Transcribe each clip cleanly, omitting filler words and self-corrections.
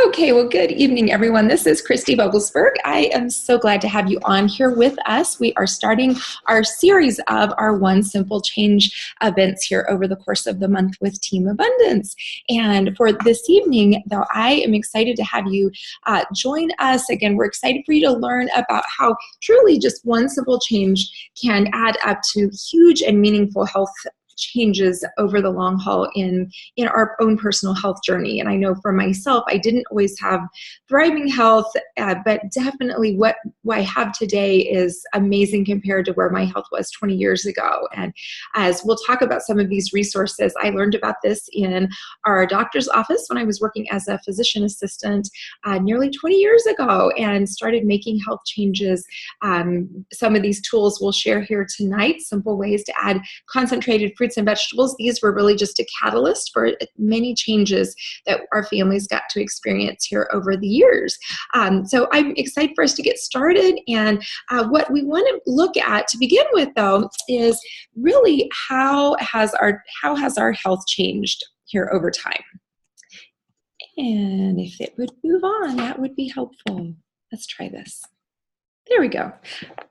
Okay, well, good evening, everyone. This is Kristie Vogelsberg. I am so glad to have you on here with us. We are starting our series of our One Simple Change events here over the course of the month with Team Abundance. And for this evening, though, I am excited to have you join us. Again, we're excited for you to learn about how truly just one simple change can add up to huge and meaningful health changes over the long haul in our own personal health journey. And I know for myself, I didn't always have thriving health, but definitely what I have today is amazing compared to where my health was 20 years ago. And as we'll talk about some of these resources, I learned about this in our doctor's office when I was working as a physician assistant nearly 20 years ago, and started making health changes. Some of these tools we'll share here tonight, simple ways to add concentrated fruits and vegetables. These were really just a catalyst for many changes that our families got to experience here over the years. So I'm excited for us to get started. And what we want to look at to begin with, though, is really how has our health changed here over time? And if it would move on, that would be helpful. Let's try this. There we go.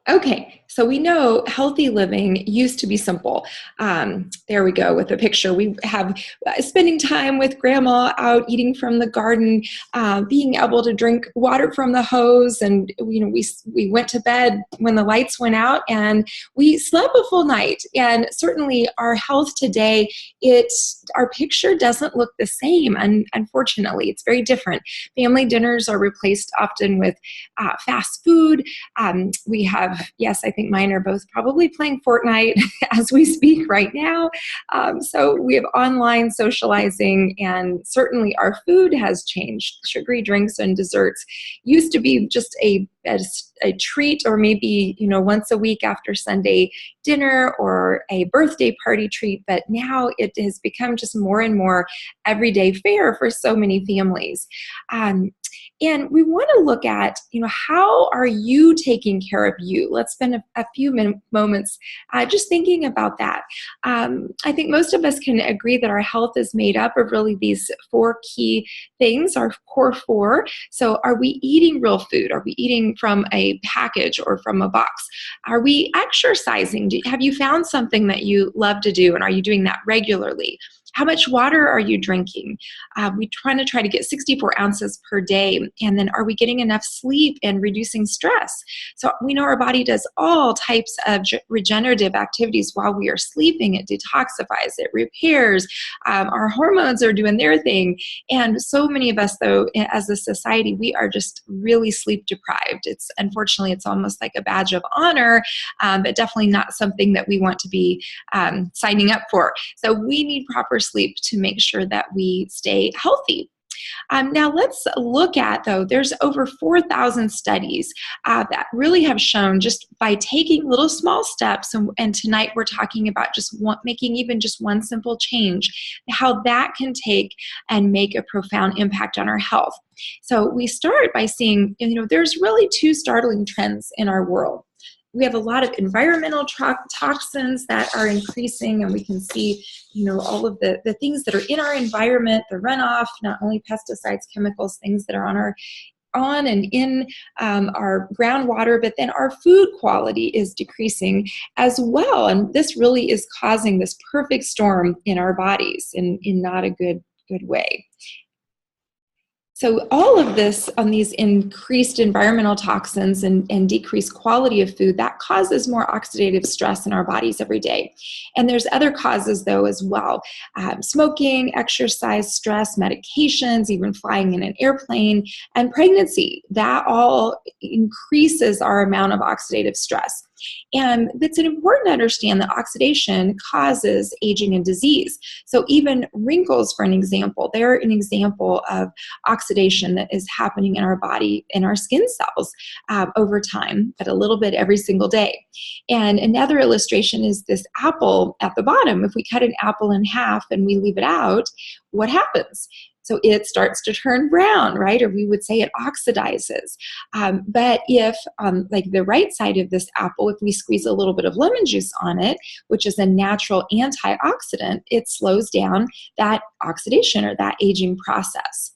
Okay, so we know healthy living used to be simple. There we go with the picture. We have spending time with grandma out eating from the garden, being able to drink water from the hose, and we went to bed when the lights went out, and we slept a full night. And certainly our health today, our picture doesn't look the same, and unfortunately, it's very different. Family dinners are replaced often with fast food. We have, yes, I think mine are both probably playing Fortnite as we speak right now. So we have online socializing, and certainly our food has changed. Sugary drinks and desserts used to be just a treat, or maybe once a week after Sunday dinner or a birthday party treat, but now it has become just more and more everyday fare for so many families. And we want to look at, how are you taking care of you? Let's spend a few moments just thinking about that. I think most of us can agree that our health is made up of really these four key things, our core four. So are we eating real food? Are we eating from a package or from a box? Are we exercising? Have you found something that you love to do, and are you doing that regularly? How much water are you drinking? We try to get 64 ounces per day. And then are we getting enough sleep and reducing stress? So we know our body does all types of regenerative activities while we are sleeping. It detoxifies, it repairs. Our hormones are doing their thing. And so many of us, though, as a society, we are just really sleep deprived. Unfortunately, it's almost like a badge of honor, but definitely not something that we want to be signing up for. So we need proper sleep to make sure that we stay healthy. Now let's look at, though, there's over 4,000 studies that really have shown, just by taking little small steps, and tonight we're talking about making even just one simple change, how that can take and make a profound impact on our health. So we start by seeing, there's really two startling trends in our world. We have a lot of environmental toxins that are increasing, and we can see, all of the things that are in our environment, the runoff, not only pesticides, chemicals, things that are on and in our groundwater, but then our food quality is decreasing as well. And this really is causing this perfect storm in our bodies in not a good way. So all of this, on these increased environmental toxins and decreased quality of food, that causes more oxidative stress in our bodies every day. And there's other causes, though, as well. Smoking, exercise, stress, medications, even flying in an airplane, and pregnancy. That all increases our amount of oxidative stress. And it's important to understand that oxidation causes aging and disease. So even wrinkles, for an example, they're an example of oxidation that is happening in our body, in our skin cells over time, but a little bit every single day. And another illustration is this apple at the bottom. If we cut an apple in half and we leave it out, what happens? So it starts to turn brown, right? Or we would say it oxidizes. But if, like the right side of this apple, if we squeeze a little bit of lemon juice on it, which is a natural antioxidant, it slows down that oxidation or that aging process.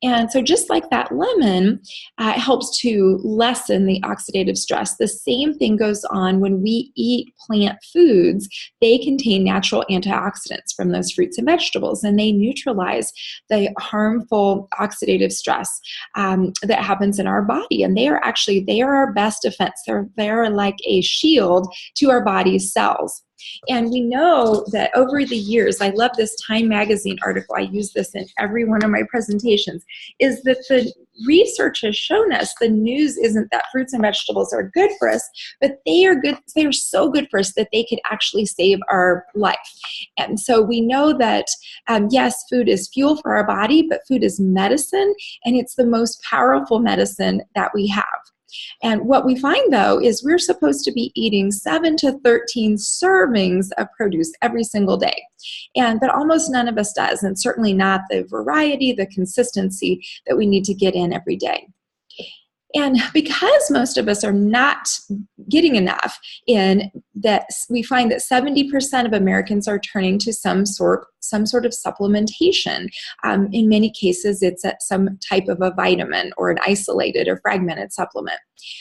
And so just like that lemon helps to lessen the oxidative stress, the same thing goes on when we eat plant foods. They contain natural antioxidants from those fruits and vegetables, and they neutralize the harmful oxidative stress that happens in our body. And they are our best defense. They are like a shield to our body's cells. And we know that over the years, I love this Time magazine article, I use this in every one of my presentations, is that the research has shown us the news isn't that fruits and vegetables are good for us, but they are so good for us that they could actually save our life. And so we know that, yes, food is fuel for our body, but food is medicine, and it's the most powerful medicine that we have. And what we find, though, is we're supposed to be eating 7 to 13 servings of produce every single day. But almost none of us does, and certainly not the variety, the consistency that we need to get in every day. And because most of us are not getting enough in that, we find that 70% of Americans are turning to some sort of supplementation. In many cases, it's some type of a vitamin or an isolated or fragmented supplement.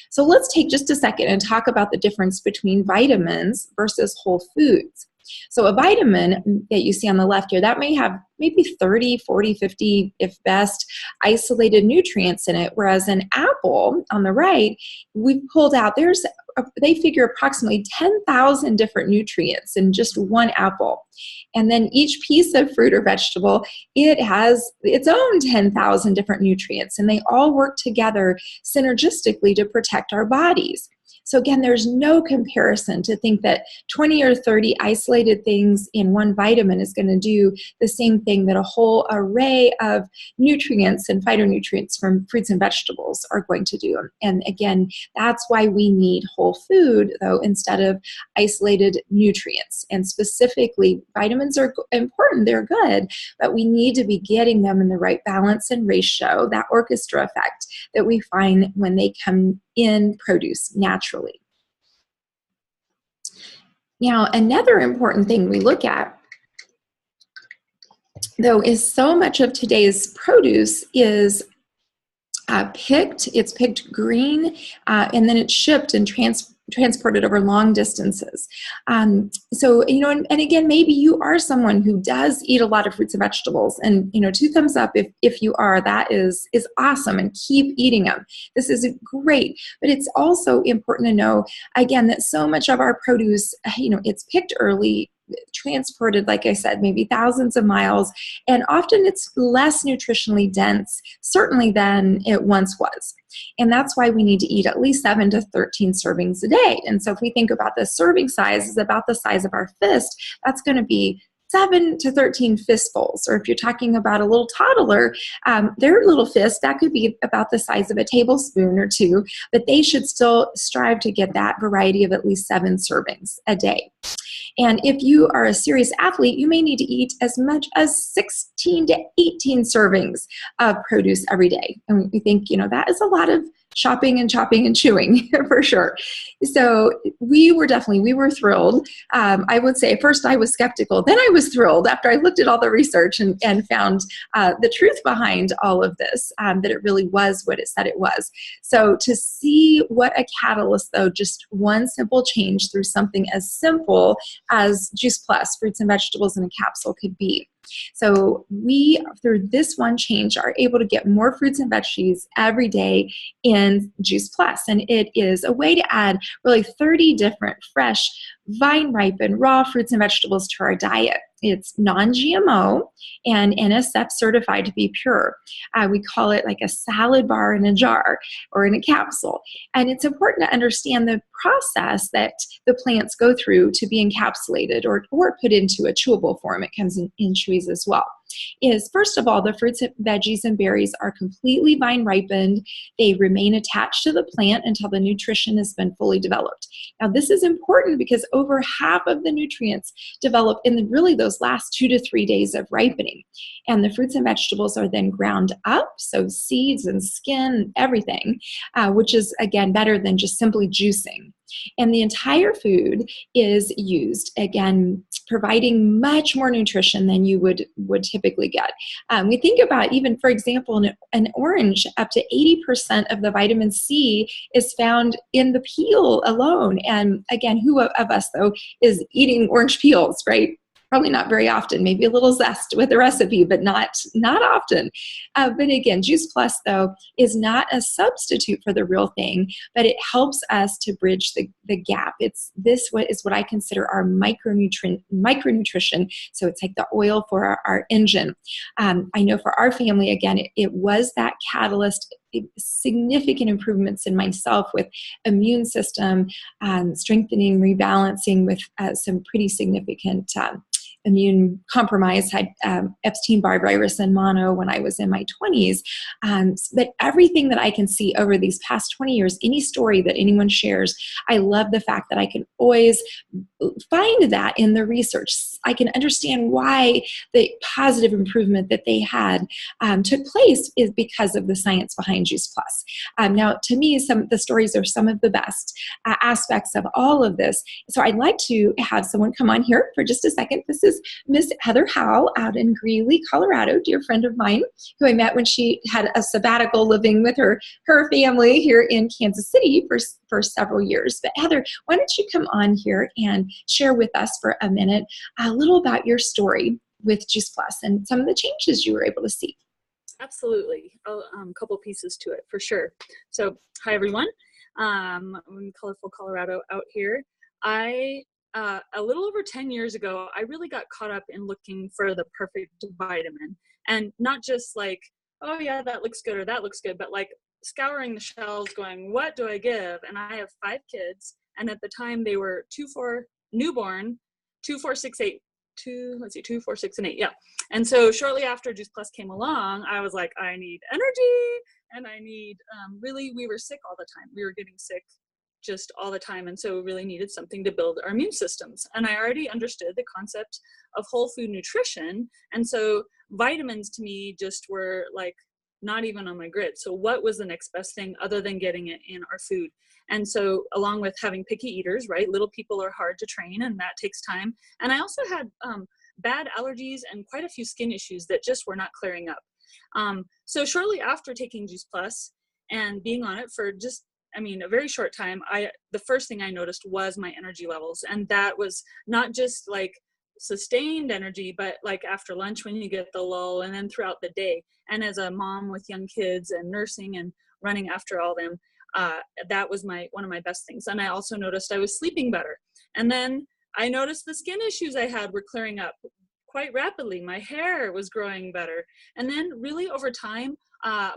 So let's take just a second and talk about the difference between vitamins versus whole foods. So a vitamin that you see on the left here, that may have maybe 30, 40, 50, if best, isolated nutrients in it, whereas an apple on the right, we've pulled out, they figure approximately 10,000 different nutrients in just one apple. And then each piece of fruit or vegetable, it has its own 10,000 different nutrients, and they all work together synergistically to protect our bodies. So again, there's no comparison to think that 20 or 30 isolated things in one vitamin is going to do the same thing that a whole array of nutrients and phytonutrients from fruits and vegetables are going to do. And again, that's why we need whole food, though, instead of isolated nutrients. And specifically, vitamins are important, they're good, but we need to be getting them in the right balance and ratio, that orchestra effect that we find when they come in produce naturally. Now, another important thing we look at, though, is so much of today's produce is it's picked green, and then it's shipped and transported over long distances. So, and again, maybe you are someone who does eat a lot of fruits and vegetables, and, 2 thumbs up if you are, that is awesome, and keep eating them. This is great, but it's also important to know, again, that so much of our produce, it's picked early, transported, like I said, maybe thousands of miles, and often it's less nutritionally dense, certainly, than it once was. And that's why we need to eat at least 7 to 13 servings a day. And so if we think about the serving size is about the size of our fist, that's going to be 7 to 13 fistfuls. Or if you're talking about a little toddler, their little fist, that could be about the size of a tablespoon or 2, but they should still strive to get that variety of at least 7 servings a day. And if you are a serious athlete, you may need to eat as much as 16 to 18 servings of produce every day. And we think, that is a lot of shopping and chopping and chewing for sure. So we were thrilled. I would say first I was skeptical, then I was thrilled after I looked at all the research and found the truth behind all of this, that it really was what it said it was. So to see what a catalyst, though, just one simple change through something as simple as Juice Plus, fruits and vegetables in a capsule, could be. So we, through this one change, are able to get more fruits and veggies every day in Juice Plus. And it is a way to add really 30 different fresh, vine-ripened, raw fruits and vegetables to our diet. It's non-GMO and NSF certified to be pure. We call it like a salad bar in a jar or in a capsule. And it's important to understand the process that the plants go through to be encapsulated or put into a chewable form. It comes in chewies as well. Is first of all, the fruits, veggies, and berries are completely vine ripened. They remain attached to the plant until the nutrition has been fully developed. Now, this is important because over half of the nutrients develop in really those last 2 to 3 days of ripening. And the fruits and vegetables are then ground up, so seeds and skin, everything, which is, again, better than just simply juicing. And the entire food is used, again, providing much more nutrition than you would typically get. We think about, even for example, an orange, up to 80% of the vitamin C is found in the peel alone. And again, who of us, though, is eating orange peels, right? Probably not very often, maybe a little zest with the recipe, but not often. But again, Juice Plus, though, is not a substitute for the real thing, but it helps us to bridge the gap. What is what I consider our micronutrition. So it's like the oil for our engine. I know for our family, again, it was that catalyst, significant improvements in myself with immune system, strengthening, rebalancing with some pretty significant immune compromise, had Epstein-Barr virus and mono when I was in my 20s. But everything that I can see over these past 20 years, any story that anyone shares, I love the fact that I can always find that in the research. I can understand why the positive improvement that they had took place is because of the science behind Juice Plus. Now, to me, the stories are some of the best aspects of all of this. So I'd like to have someone come on here for just a second. This is Miss Heather Howell out in Greeley, Colorado, dear friend of mine, who I met when she had a sabbatical living with her family here in Kansas City for several years. But Heather, why don't you come on here and share with us for a minute a little about your story with Juice Plus and some of the changes you were able to see. Absolutely. A couple pieces to it for sure. So hi, everyone. I'm in colorful Colorado out here. A little over 10 years ago, I really got caught up in looking for the perfect vitamin, and not just like, oh yeah, that looks good or that looks good, but like scouring the shelves going, what do I give? And I have 5 kids. And at the time they were 2, 4 newborn, 2, 4, 6, 8, 2, 4, 6, and 8. Yeah. And so shortly after Juice Plus came along, I was like, I need energy, and I need, really, we were sick all the time. We were getting sick just all the time. And so we really needed something to build our immune systems. And I already understood the concept of whole food nutrition. And so vitamins to me just were like not even on my grid. So what was the next best thing other than getting it in our food? And so along with having picky eaters, right? Little people are hard to train, and that takes time. And I also had bad allergies and quite a few skin issues that just were not clearing up. So shortly after taking Juice Plus and being on it for just, a very short time, the first thing I noticed was my energy levels. And that was not just like sustained energy, but like after lunch when you get the lull, and then throughout the day. And as a mom with young kids and nursing and running after all them, that was one of my best things. And I also noticed I was sleeping better. And then I noticed the skin issues I had were clearing up quite rapidly. My hair was growing better. And then really over time,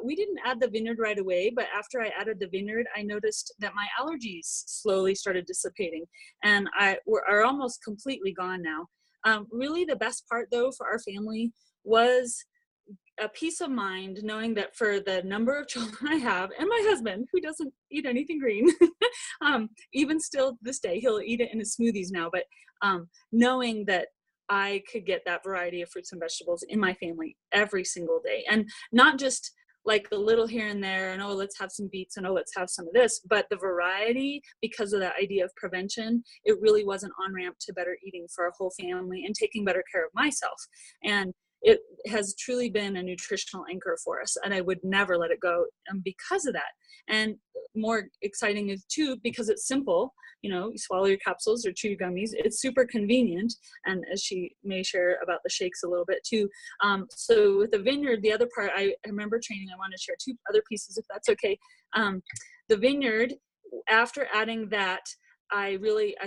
we didn't add the vineyard right away, but after I added the vineyard, I noticed that my allergies slowly started dissipating, and are almost completely gone now. Really the best part though for our family was a peace of mind knowing that for the number of children I have, and my husband, who doesn't eat anything green, even still this day, he'll eat it in his smoothies now, but knowing that I could get that variety of fruits and vegetables in my family every single day. And not just like a little here and there, and oh, let's have some beets, and oh, let's have some of this, but the variety, because of that idea of prevention, it really was an on-ramp to better eating for our whole family and taking better care of myself. And it has truly been a nutritional anchor for us, and I would never let it go because of that. And more exciting is too, because it's simple. You swallow your capsules or chew your gummies. It's super convenient. And as she may share about the shakes a little bit too. So with the vineyard, the other part, I remember training, I want to share 2 other pieces if that's okay. The vineyard, after adding that, I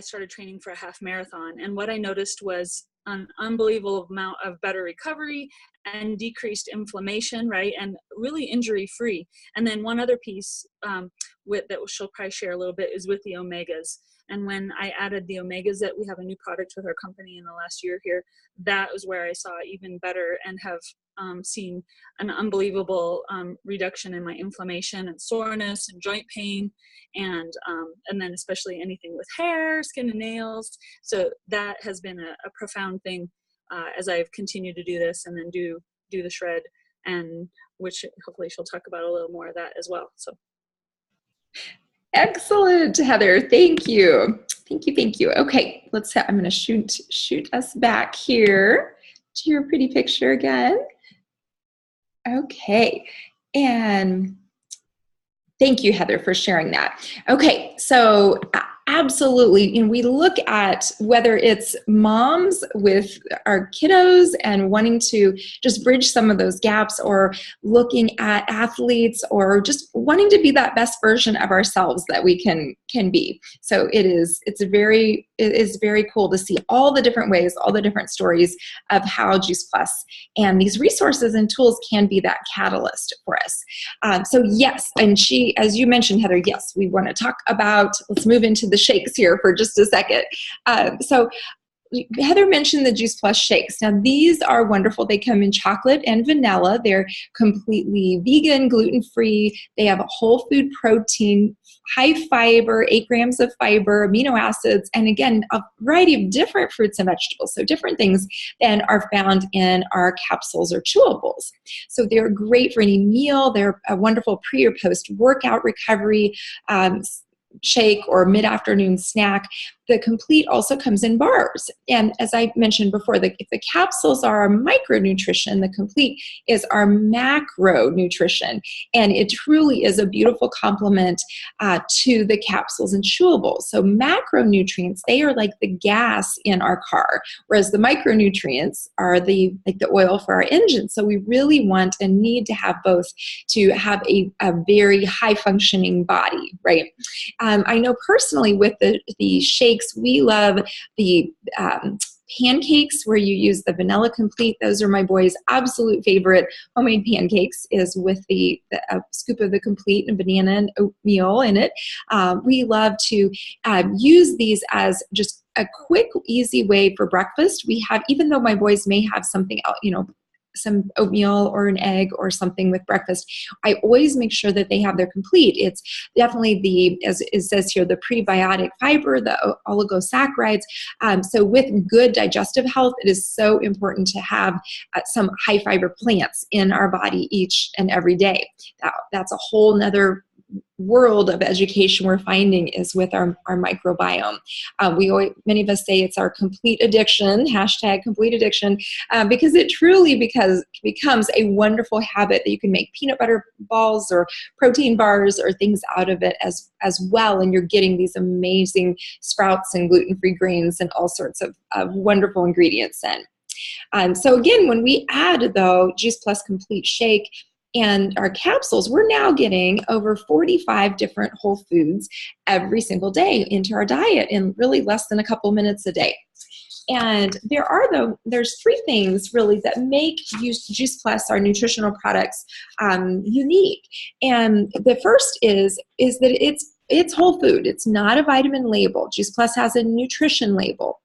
started training for a half marathon. And what I noticed was an unbelievable amount of better recovery and decreased inflammation, right? And really injury free. And then one other piece that she'll probably share a little bit is with the omegas. And when I added the omegas, that we have a new product with our company in the last year here, that was where I saw even better and have seen an unbelievable reduction in my inflammation and soreness and joint pain, and then especially anything with hair, skin, and nails. So that has been a profound thing as I've continued to do this, and then do the shred, and which hopefully she'll talk about a little more of that as well. So Excellent, Heather. Thank you. Thank you. Thank you. Okay, I'm going to shoot us back here to your pretty picture again. Okay. And thank you, Heather, for sharing that. Okay, so absolutely, we look at whether it's moms with our kiddos and wanting to just bridge some of those gaps, or looking at athletes, or just wanting to be that best version of ourselves that we can be. So it is very cool to see all the different ways, all the different stories of how Juice Plus and these resources and tools can be that catalyst for us. So yes, and as you mentioned, Heather, yes, we want to talk about, let's move into the shakes here for just a second. So Heather mentioned the Juice Plus shakes. Now, these are wonderful. They come in chocolate and vanilla. They're completely vegan, gluten-free. They have a whole food protein, high fiber, 8 grams of fiber, amino acids, and again, a variety of different fruits and vegetables. So different things than are found in our capsules or chewables. So they're great for any meal. They're a wonderful pre or post workout recovery shake or mid-afternoon snack. The complete also comes in bars. And as I mentioned before, if the capsules are our micronutrition, the complete is our macronutrition. And it truly is a beautiful complement to the capsules and chewables. So macronutrients, they are like the gas in our car, whereas the micronutrients are like the oil for our engine. So we really want and need to have both to have a very high functioning body, right? I know personally with the shakes, we love the pancakes where you use the vanilla complete. Those are my boys' absolute favorite homemade pancakes, is with the scoop of the complete and banana and oatmeal in it. We love to use these as just a quick, easy way for breakfast. We have, even though my boys may have something else, some oatmeal or an egg or something with breakfast, I always make sure that they have their complete. It's definitely as it says here, the prebiotic fiber, the oligosaccharides. So with good digestive health, it is so important to have some high fiber plants in our body each and every day. That's a whole nother world of education we're finding is with our microbiome. Many of us say it's our complete addiction, #complete addiction, because it truly becomes a wonderful habit that you can make peanut butter balls or protein bars or things out of it as well. And you're getting these amazing sprouts and gluten-free grains and all sorts of wonderful ingredients in. So again, when we add, though, Juice Plus Complete Shake and our capsules, we're now getting over 45 different whole foods every single day into our diet in really less than a couple minutes a day. And there's 3 things really that make Juice Plus, our nutritional products, unique. And the first is that it's whole food. It's not a vitamin label. Juice Plus has a nutrition label.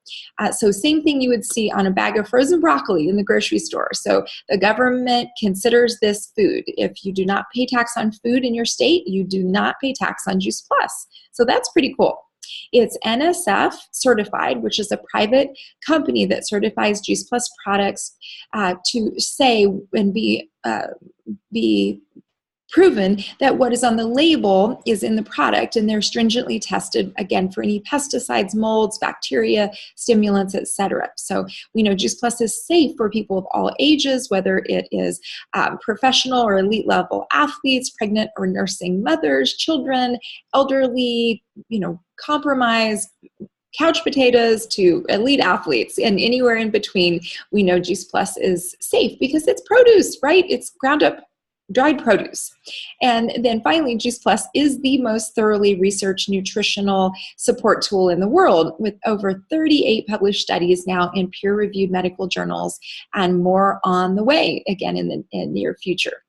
So same thing you would see on a bag of frozen broccoli in the grocery store. So the government considers this food. If you do not pay tax on food in your state, you do not pay tax on Juice Plus. So that's pretty cool. It's NSF certified, which is a private company that certifies Juice Plus products to say and be proven that what is on the label is in the product, and they're stringently tested, again, for any pesticides, molds, bacteria, stimulants, etc. So we know Juice Plus is safe for people of all ages, whether it is professional or elite level athletes, pregnant or nursing mothers, children, elderly, compromised, couch potatoes to elite athletes, and anywhere in between. We know Juice Plus is safe because it's produce, right? It's ground up dried produce. And then finally, Juice Plus is the most thoroughly researched nutritional support tool in the world, with over 38 published studies now in peer-reviewed medical journals, and more on the way, again, in the near future.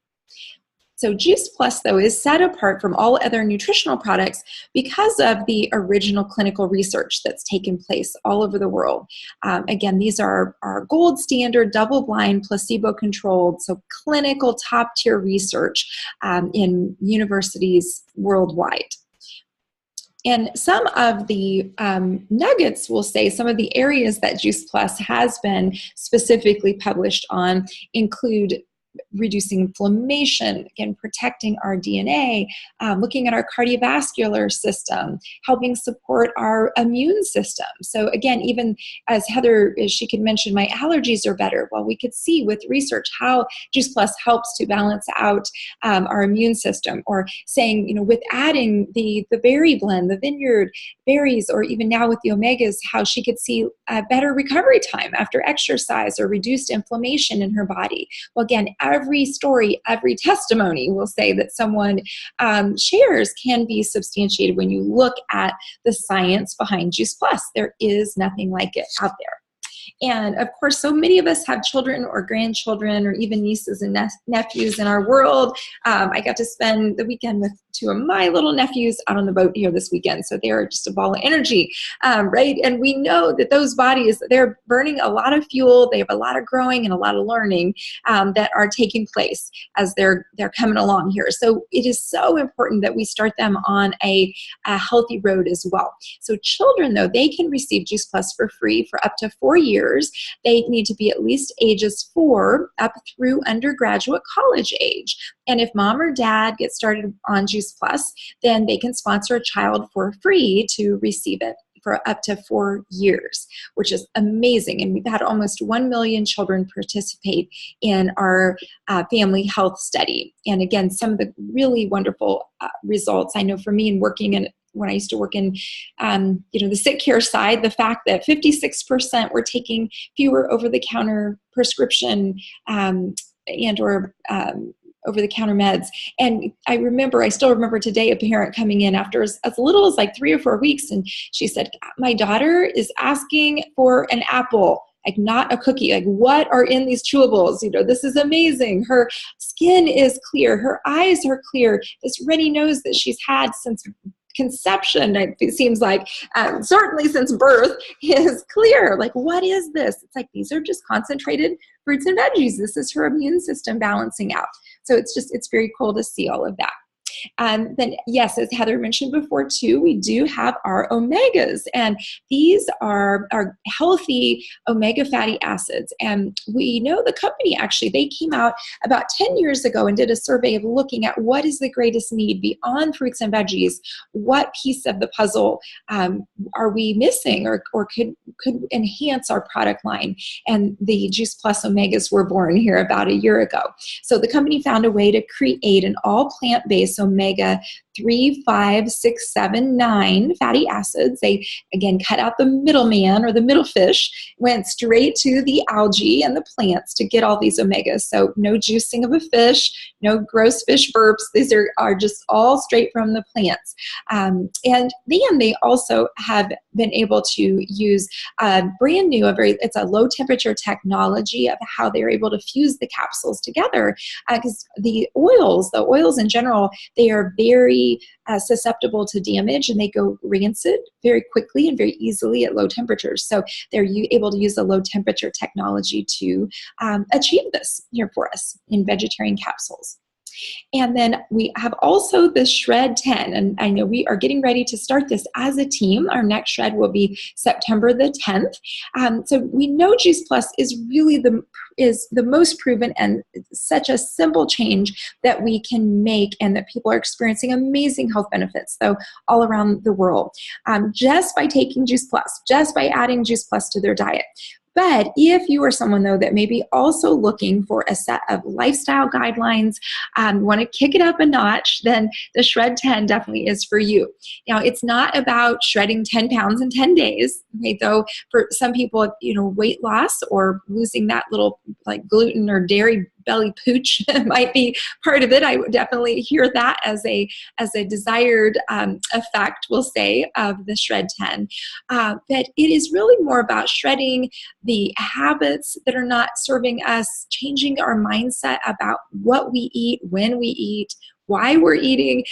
So Juice Plus, though, is set apart from all other nutritional products because of the original clinical research that's taken place all over the world. Again, these are our gold standard, double-blind, placebo-controlled, so clinical top-tier research in universities worldwide. And some of the nuggets will say, some of the areas that Juice Plus has been specifically published on include reducing inflammation, again, protecting our DNA, looking at our cardiovascular system, helping support our immune system. So again, even as Heather, as she could mention, my allergies are better. Well, we could see with research how Juice Plus helps to balance out our immune system, or saying, with adding the berry blend, the vineyard berries, or even now with the omegas, how she could see a better recovery time after exercise or reduced inflammation in her body. Well, again, every story, every testimony will say that someone shares can be substantiated when you look at the science behind Juice Plus. There is nothing like it out there. And of course, so many of us have children or grandchildren or even nieces and nephews in our world. I got to spend the weekend with two of my little nephews out on the boat here this weekend. So they're just a ball of energy, right? And we know that those bodies, they're burning a lot of fuel. They have a lot of growing and a lot of learning that are taking place as they're coming along here. So it is so important that we start them on a healthy road as well. So children, though, they can receive Juice Plus for free for up to 4 years. They need to be at least ages 4 up through undergraduate college age. And if mom or dad get started on Juice Plus, then they can sponsor a child for free to receive it for up to 4 years, which is amazing. And we've had almost 1 million children participate in our family health study. And again, some of the really wonderful results, I know for me in working in when I used to work in, the sick care side, the fact that 56% were taking fewer over-the-counter prescription and or over-the-counter meds. And I still remember today a parent coming in after as little as like 3 or 4 weeks, and she said, my daughter is asking for an apple, like not a cookie. Like, what are in these chewables? This is amazing. Her skin is clear. Her eyes are clear. This runny nose that she's had since conception, it seems like, certainly since birth, is clear. Like, what is this? It's like, these are just concentrated fruits and veggies. This is her immune system balancing out. So it's very cool to see all of that. Then, yes, as Heather mentioned before too, we do have our omegas, and these are our healthy omega fatty acids. And we know the company, actually, they came out about 10 years ago and did a survey of looking at what is the greatest need beyond fruits and veggies. What piece of the puzzle are we missing or could enhance our product line? And the Juice Plus omegas were born here about a year ago. So the company found a way to create an all plant-based omega 3, 5, 6, 7, 9 fatty acids. They, again, cut out the middleman or the middle fish, went straight to the algae and the plants to get all these omegas. So no juicing of a fish, no gross fish burps. These are just all straight from the plants. And then they also have been able to use a brand new, it's a low temperature technology of how they're able to fuse the capsules together. Because the oils in general, they are very susceptible to damage, and they go rancid very quickly and very easily at low temperatures. So they're able to use the low temperature technology to achieve this here for us in vegetarian capsules. And then we have also the Shred 10, and I know we are getting ready to start this as a team. Our next shred will be September the 10th. So we know Juice Plus is really the most proven and such a simple change that we can make, and that people are experiencing amazing health benefits, though, all around the world, just by taking Juice Plus, just by adding Juice Plus to their diet. But if you are someone, though, that may be also looking for a set of lifestyle guidelines, want to kick it up a notch, then the Shred 10 definitely is for you. Now, it's not about shredding 10 pounds in 10 days, okay? Though for some people, weight loss or losing that little like gluten or dairy belly pooch might be part of it. I would definitely hear that as a desired effect, we'll say, of the Shred 10. But it is really more about shredding the habits that are not serving us, changing our mindset about what we eat, when we eat, why we're eating.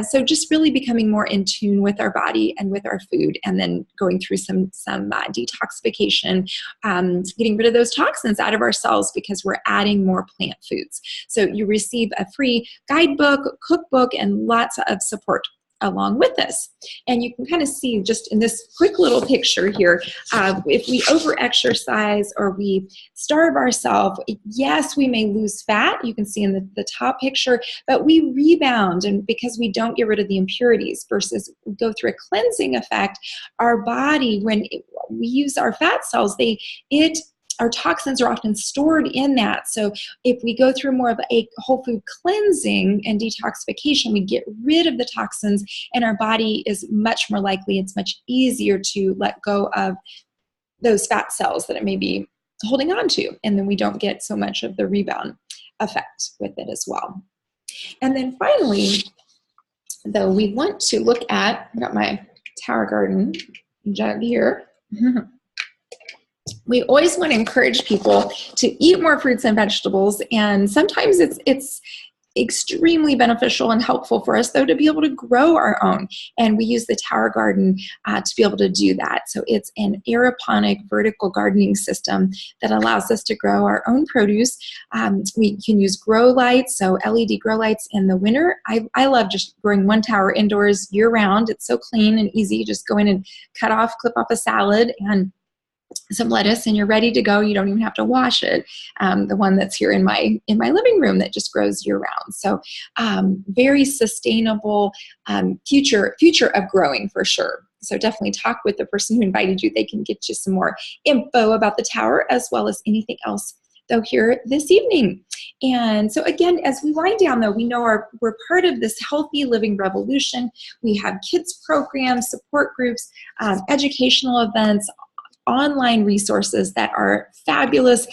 So just really becoming more in tune with our body and with our food, and then going through some detoxification, getting rid of those toxins out of our cells because we're adding more plant foods. So you receive a free guidebook, cookbook, and lots of support along with us. And you can kind of see just in this quick little picture here, if we over-exercise or we starve ourselves, yes, we may lose fat. You can see in the top picture, but we rebound, and because we don't get rid of the impurities versus go through a cleansing effect, our body, when we use our fat cells, our toxins are often stored in that. So if we go through more of a whole food cleansing and detoxification, we get rid of the toxins, and our body is much more likely, it's much easier to let go of those fat cells that it may be holding on to. And then we don't get so much of the rebound effect with it as well. And then finally, though, we want to look at, I've got my Tower Garden jug here. We always want to encourage people to eat more fruits and vegetables, and sometimes it's extremely beneficial and helpful for us, though, to be able to grow our own. And we use the Tower Garden to be able to do that. So it's an aeroponic vertical gardening system that allows us to grow our own produce. We can use grow lights, so LED grow lights in the winter. I love just growing one tower indoors year round. It's so clean and easy. Just go in and clip off a salad and some lettuce, and you're ready to go. You don't even have to wash it. The one that's here in my living room that just grows year round. So very sustainable future of growing for sure. So definitely talk with the person who invited you. They can get you some more info about the tower as well as anything else though here this evening. And so again, as we wind down though, we know we're part of this healthy living revolution. We have kids programs, support groups, educational events, online resources that are fabulous.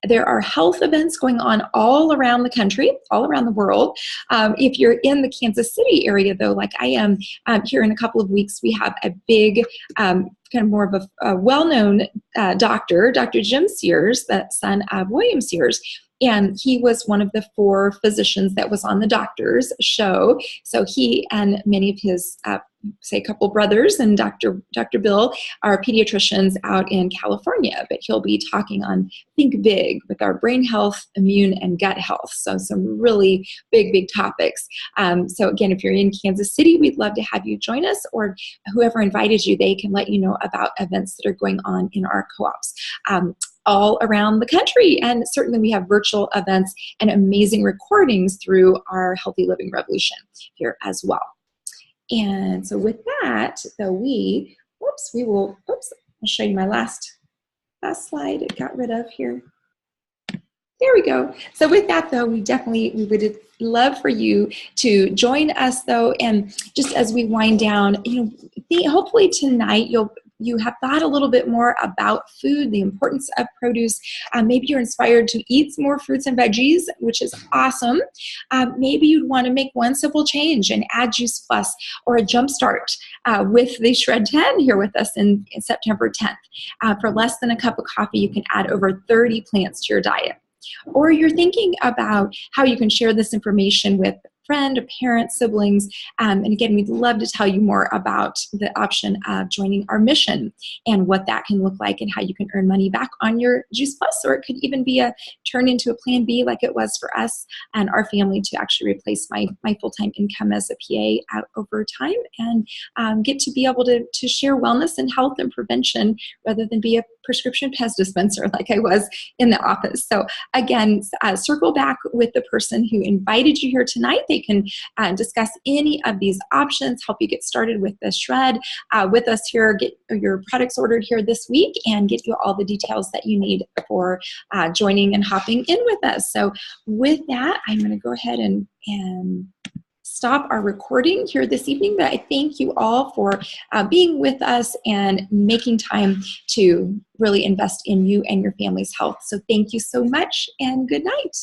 There are health events going on all around the country, all around the world. If you're in the Kansas City area, though, like I am, here in a couple of weeks, we have a big, kind of more of a well-known doctor, Dr. Jim Sears, the son of William Sears. And he was one of the 4 physicians that was on the doctor's show. So he and many of his, say, a couple brothers and Dr. Bill are pediatricians out in California. But he'll be talking on Think Big with our brain health, immune, and gut health. So some really big topics. So again, if you're in Kansas City, we'd love to have you join us, or whoever invited you, they can let you know about events that are going on in our co-ops. All around the country. And certainly we have virtual events and amazing recordings through our Healthy Living Revolution here as well. And so with that, though, I'll show you my last slide it got rid of here. There we go. So with that, though, we would love for you to join us, though, and just as we wind down, hopefully tonight you have thought a little bit more about food, the importance of produce. Maybe you're inspired to eat more fruits and veggies, which is awesome. Maybe you'd want to make one simple change and add Juice Plus or a Jumpstart with the Shred 10 here with us in September 10th. For less than a cup of coffee, you can add over 30 plants to your diet. Or you're thinking about how you can share this information with friend, a parent, siblings. And again, we'd love to tell you more about the option of joining our mission and what that can look like and how you can earn money back on your Juice Plus, or it could even be turn into a plan B like it was for us and our family to actually replace my full-time income as a PA out over time and get to be able to share wellness and health and prevention rather than be a prescription pest dispenser like I was in the office. So again, circle back with the person who invited you here tonight. They can discuss any of these options, help you get started with the Shred with us here, get your products ordered here this week, and get you all the details that you need for joining and hopping in with us. So with that, I'm going to go ahead and stop our recording here this evening, but I thank you all for being with us and making time to really invest in you and your family's health. So thank you so much, and good night.